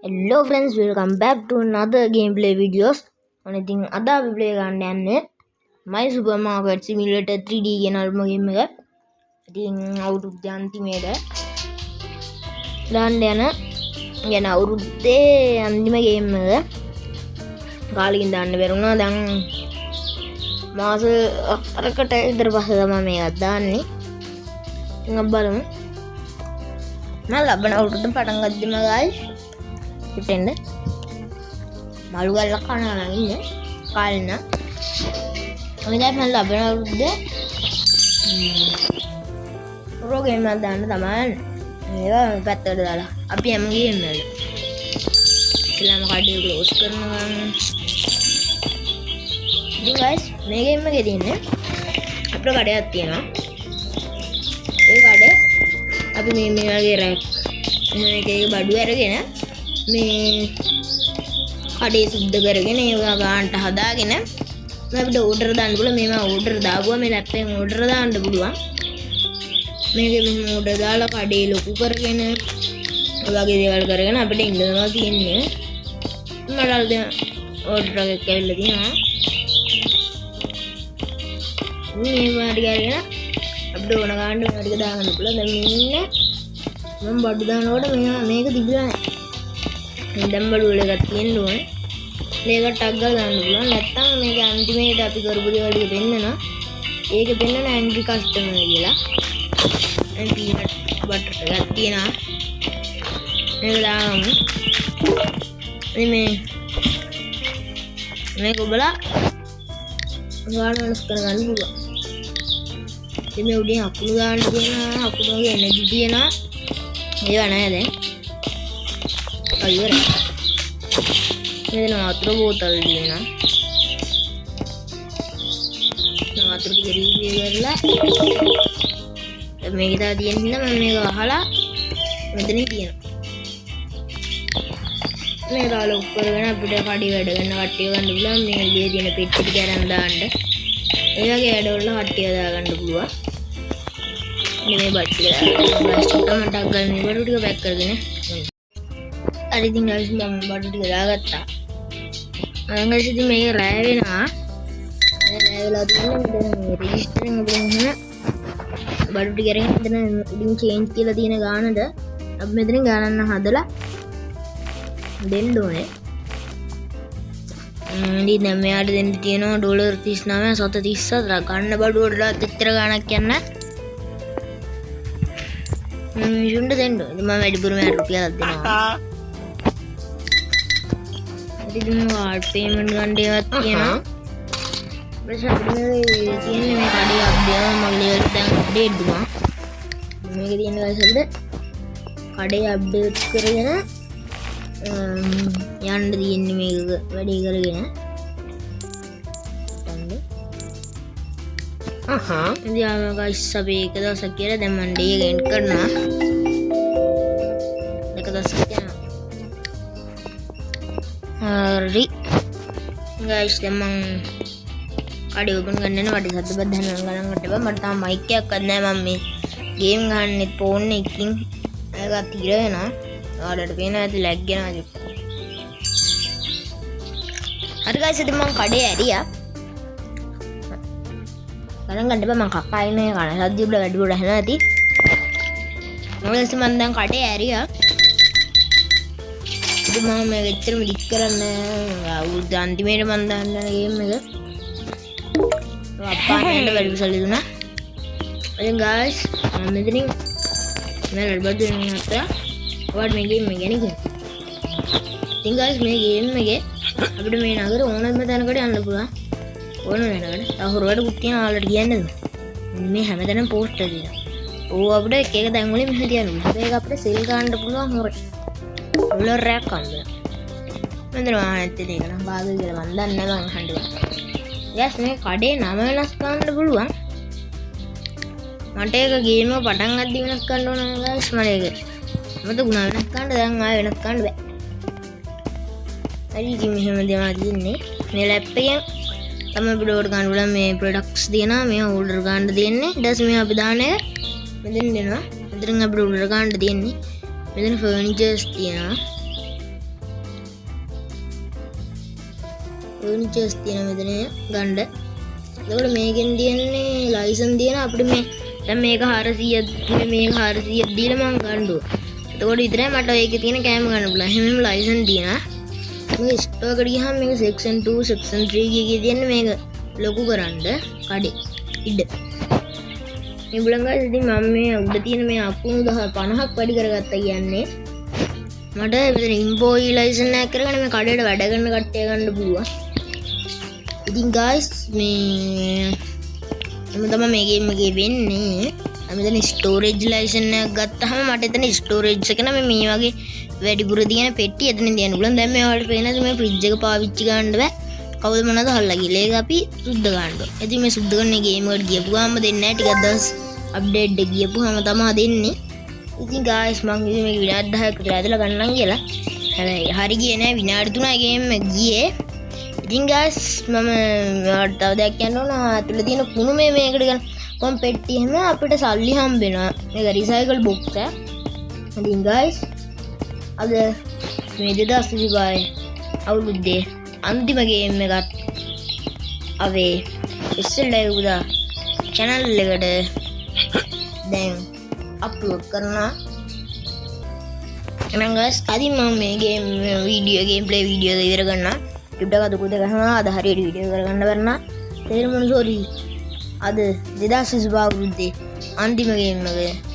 Hello friends, welcome back to another gameplay videos. I think ada we play ගන්න My Supermarket Simulator 3D කියන අලුත්ම game එක. ඉතින් අවුරුද්ද අන්තිමේට දාන්න යන අවුරුද්දේ අන්තිම ගේම් එක. කාලෙකින් දාන්න බැරුණා. දැන් මාස 4කට විතර පස්සේ තමයි මේක දාන්නේ. ඉතින් අපි බලමු. මම ලබන අවුරුද්ද පටන් ගත්තම guys. ඉතින් මලු ගල්ල කනවා නම් ඉන්නේ කාලෙන අනිදාත් මම ලබන අවුරුද්දේ ප්‍රෝ ගේම් එකක් දාන්න තමයි මේවා පැත්තට දාලා අපි හැම ගේම් වල ඉස්ලාම කඩේ ක්ලෝස් කරනවා. ඉතින් guys මේ ගේම් එකේ තියෙන්නේ අපේ කඩයක් තියෙනවා. ඒ කඩේ අපි මේ වගේ රැක් මේකේ බඩු අරගෙන මේ කඩේ සුද්ධ කරගෙන ඒවා ගන්නට හදාගෙන අපිට ඕඩර් දාන්න පුළුවන්. මේවා ඕඩර් දාපුවා මේ ලැප් එකෙන් ඕඩර් දාන්න පුළුවන්. මේකේ මෙහෙම ඕඩර් දාලා කඩේ ලොකු කරගෙන ඔය වගේ දේවල් කරගෙන අපිට ඉන්නවා තියෙන්නේ. මඩල් දැන් ඕඩර් එකක් ඇවිල්ලා තියෙනවා. මේ වාඩි කරගෙන අපිට ඕන ගන්න ඕන ටික දාගන්න පුළුවන්. දැන් මේ ඉන්නේ මම බඩු දානකොට මේක තිබුණා නැහැ. දැන් බඩු වල එකක් තියෙන්න ඕනේ. මේක ටග් ගාලා දාන්න පුළුවන්. නැත්තම් මේක අන්තිමේට අපි කරපු දේවල් ටික පෙන්නනවා. ඒක පෙන්නන ඇන්ටි කස්ටමර් කියලා. ඇන්ටි බටර් එකක් තියෙනවා. මේක දාමු. මේක ඔබලා ගාන වෙනස් කරගන්න පුළුවන්. ඉතින් මේ උඩින් අකුණු ගන්න තියෙනවා. අකුණු වගේ එනර්ජි තියෙනවා. ඒවා නැහැ දැන්. අයියර මෙතන වතුර බෝතල් දෙනවා. වතුර ටික රීෆිල් කරලා මේක තා තියෙන මම මේක වහලා මෙතනින් තියෙනවා. මේ දාලා උඩරගෙන අපිට කඩේ වැඩ ගන්න කට්ටිය ගන්න පුළුවන්. මේ ඉලේ තියෙන පෙට්ටි ටික අරන් දාන්න. ඒ වගේ වැඩවල කට්ටිය දාගන්න පුළුවන්. මේ බට්ටි එක ප්ලාස්ටික් කමටක් ගන්න මේ බඩු ටික පැක් කරගෙන අර ඉතින් guys මම බඩු ටික දාගත්තා. guys ඉතින් මේක රෑ වෙනවා. රෑ වෙලා තියෙන්නේ මෙතන රෙජිස්ටරෙන් අපිට මෙහෙම බඩු ටික අරගෙන මෙතන උඩින් චේන්ජ් කියලා තියෙන ගානද අපි මෙතනින් ගානන්න හදලා දෙන්න ඕනේ. ඉතින් දැන් මෙයාට දෙන්න තියෙනවා ඩොලර් 39 සත 34 ගන්න බඩු වලට එච්චර ගාණක් යන්න. මිනිසුන්ට දෙන්න ඕනේ. මම වැඩිපුර මෙයාට රුපියලක් දෙනවා. ඉතින් කාඩ් පේමන්ට් ගන්න ඒවත් තියෙනවා. ඊපස්සේ අපිට තියෙන්නේ මේ කඩේ අප්ඩේට් මගේ ලෙවල් දැන් අප්ඩේට් දුනා. මේකේ තියෙන guys අපිට කඩේ අප්ඩේට් කරගෙන යන්න තියෙන්නේ මේක වැඩි කරගෙන. ඉතින් guys අපි එක දවසක් කියලා දැන් මම ඩේ එක එන්ඩ් කරනවා. එක දවසක් යනවා. හරි guys දැන් මම කඩේ ඕපන් කරන්න යනවා. වටේ සද්ද බද්ද ගණන් ගන්න එපා. මට තාම මයික් එකක් නැහැ. මම මේ ගේම් ගන්නෙ ෆෝන් එකකින්. ඒක තිර වෙනවා. ඔයාලට පේනවා ඇති ලැග් යනවා. හරි guys ඉතින් මම කඩේ ඇරියා. ගණන් ගන්න එපා. මම කක්කා ඉන්නේ කන සද්ද වල වැඩි වල හැනවා ඇති. මොකද මම දැන් කඩේ ඇරියා. ඉතින් මම මේක එච්චරම ඩික් කරන්නේ අවුරුද්ද අන්තිමේට මම දාන්න යන ගේම් එක. අප්පා මට වැඩි විසල් දුන්නා. ඉතින් guys මම මෙතනින් මම බඩු දෙන්න හතර ඔයාලට මේ ගේම් එක ගැන කියන්න. ඉතින් guys මේ ගේම් එකේ අපිට මේ නගර ඕනම තැනකට යන්න පුළුවන්. ඕන වෙනකට. තහවුරුවට කුට්ටියන ඔයාලට කියන්නද? මේ හැමතැනම පෝස්ටර් දෙනවා. ඕව අපිට එක එක තැන් වලින් මෙහෙම තියන්න පුළුවන්. ඒක අපිට සෙල් ගන්න පුළුවන් හොරේ. ඩොලර් එකක් ගන්න. මෙතන ආයෙත් ඒක නම් බාගල් කියලා මන් දන්නේ නැහැ මං අහන්න. yes මේ කඩේ නම වෙනස් කරන්න පුළුවන්. මට ඒක ගේම් එක පටන් ගද්දි වෙනස් කරන්න ඕන guys මට ඒක. මට ගුණා වෙනස් කරන්න දැන් ආයෙ වෙනස් කරන්න බෑ. හරි ඉතින් මෙහෙම දෙනවා තියෙන්නේ. මේ ලැප් එකෙන් තමයි අපිට ඕඩර් ගන්න පුළුවන්. මේ ප්‍රොඩක්ට්ස් දෙනවා. මේ ඕඩර් ගන්න දෙන්නේ. ඊට පස්සේ මේ අපි දාන එක මෙතෙන් දෙනවා. මෙතෙන් අපිට ඕඩර් ගන්න දෙන්නේ. මෙතන ෆර්නිචර්ස් තියෙනවා. ෆර්නිචර්ස් තියෙන මෙතන ගන්න. එතකොට මේකෙන් තියෙන්නේ ලයිසන් තියෙන අපිට මේ දැන් මේක 400 මේක 400 දීලා මම ගන්න ඕන. එතකොට විතරයි මට ඒකේ තියෙන කෑම ගන්න පුළුවන්. එහෙනම් ලයිසන් තියෙනවා. මේ ස්ටෝර් එකට ගියාම මේක section 2 section 3 එකේ තියෙන මේක ලොකු කරන්න කඩේ ඉඩ. මේ බුලංගා ඉතින් මම මේ උඩ තියෙන මේ අකුණු 50ක් වැඩි කරගත්තා කියන්නේ මට මෙතන ඉම්පෝයි ලයිසන් එකක් කරගෙන මේ කඩේට වැඩ කරන කට්ටිය ගන්න පුළුවන්. ඉතින් guys මේ මම තමයි මේ ගේම් එකේ වෙන්නේ. මෙතන ස්ටෝරේජ් ලයිසන් එකක් ගත්තාම මට එතන ස්ටෝරේජ් එක නම් මේ වගේ වැඩිපුර තියෙන පෙට්ටිය එතනින් තියන්න පුළුවන්. දැන් මේ වලට පේනද මේ ෆ්‍රිජ් එක පාවිච්චි කරන්න බෑ. කවුද මොනවද හල්ලා කියලා. ඒක අපි සුද්ධ ගන්න ඕනේ. ඉතින් මේ සුද්ධ කරන ගේම් එකට ගියපු ගාම දෙන්නේ නැහැ. ටිකක් දවස් අප්ඩේට් එක ගියපුවාම තමයි දෙන්නේ. ඉතින් guys මම ඉතින් මේක විනාඩි 10ක් විතර ඇදලා ගන්නම් කියලා. හැබැයි හරි ගියේ නෑ විනාඩි 3යි ගේම් එක ගියේ. ඉතින් guys මම තව දෙයක් කියන්න ඕන. අතුල තියෙන කුණු මේකට ගන්න මම පෙට්ටිය හැම අපිට සල්ලි හම්බ වෙනවා. මේක රිසයිකල් බොක්ස් එක. ඉතින් guys අද මේ 2025 අවුරුද්දේ අන්තිම ගේම් එකත් අවේ ඉස්සෙල්ලා උදා channel එකට දැන් අප්ලෝඩ් කරනවා. එහෙනම් guys අදින් මම මේ game video game play video එක ඉවර කරනවා. YouTube එක අද කරනවා. අද හරියට වීඩියෝ කරගන්න බැරනා. තේරුණා සෝරි. අද 2025 අවුරුද්දේ අන්තිම ගේම් එක